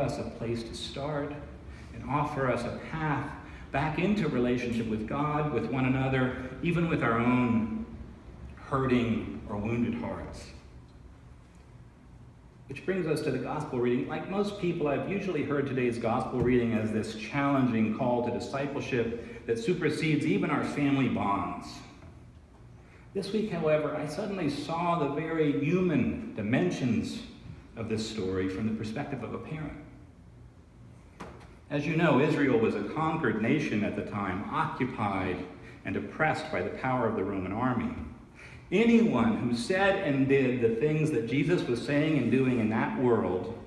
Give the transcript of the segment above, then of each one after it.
us a place to start and offer us a path back into relationship with God, with one another, even with our own hurting or wounded hearts. Which brings us to the gospel reading. Like most people, I've usually heard today's gospel reading as this challenging call to discipleship that supersedes even our family bonds. This week, however, I suddenly saw the very human dimensions of this story from the perspective of a parent. As you know, Israel was a conquered nation at the time, occupied and oppressed by the power of the Roman army. Anyone who said and did the things that Jesus was saying and doing in that world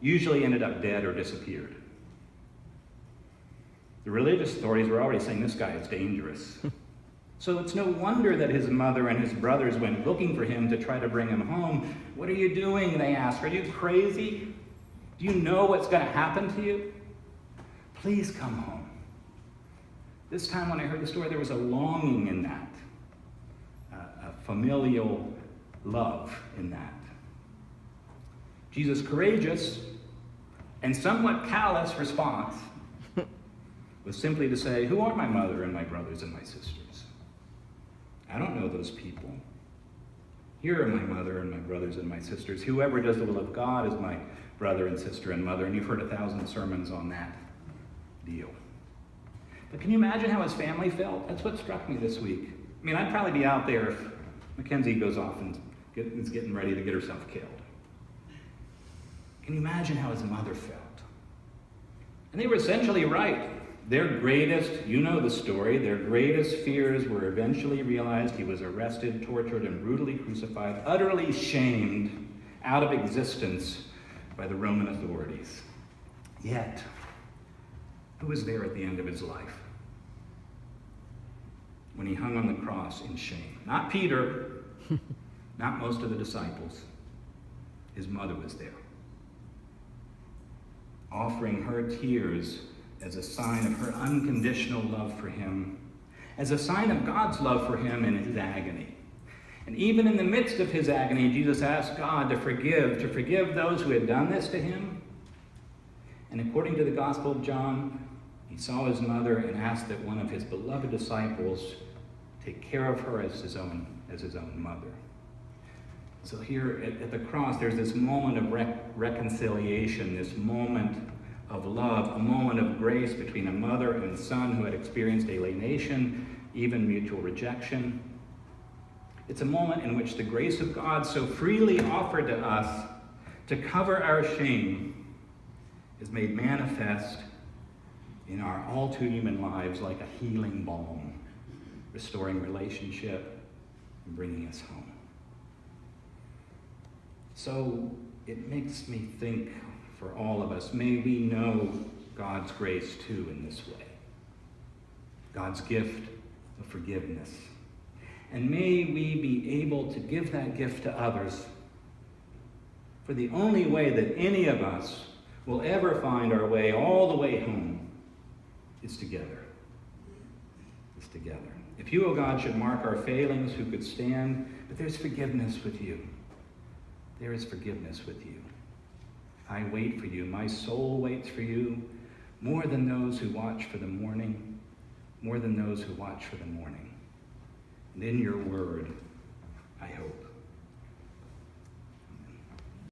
usually ended up dead or disappeared. The religious authorities were already saying this guy is dangerous. So it's no wonder that his mother and his brothers went looking for him to try to bring him home. What are you doing? They asked. Are you crazy? Do you know what's going to happen to you? Please come home. This time when I heard the story, there was a longing in that. Familial love in that. Jesus' courageous and somewhat callous response was simply to say, who are my mother and my brothers and my sisters? I don't know those people. Here are my mother and my brothers and my sisters. Whoever does the will of God is my brother and sister and mother. And you've heard 1,000 sermons on that deal. But can you imagine how his family felt? That's what struck me this week. I mean, I'd probably be out there if Mackenzie goes off and is getting ready to get herself killed. Can you imagine how his mother felt? And they were essentially right. Their greatest, you know the story, their greatest fears were eventually realized. He was arrested, tortured, and brutally crucified, utterly shamed out of existence by the Roman authorities. Yet, who was there at the end of his life? When he hung on the cross in shame. Not Peter, not most of the disciples. His mother was there, offering her tears as a sign of her unconditional love for him, as a sign of God's love for him in his agony. And even in the midst of his agony, Jesus asked God to forgive those who had done this to him. And according to the Gospel of John, he saw his mother and asked that one of his beloved disciples take care of her as his own mother. So here at the cross, there's this moment of reconciliation, this moment of love, a moment of grace between a mother and son who had experienced alienation, even mutual rejection. It's a moment in which the grace of God, so freely offered to us to cover our shame, is made manifest in our all too human lives like a healing balm, restoring relationship and bringing us home. So it makes me think for all of us, may we know God's grace too in this way. God's gift of forgiveness. And may we be able to give that gift to others. For the only way that any of us will ever find our way all the way home is together. Is together. If you, O God, should mark our failings, who could stand? But there's forgiveness with you. There is forgiveness with you. I wait for you. My soul waits for you more than those who watch for the morning, more than those who watch for the morning. And in your word, I hope.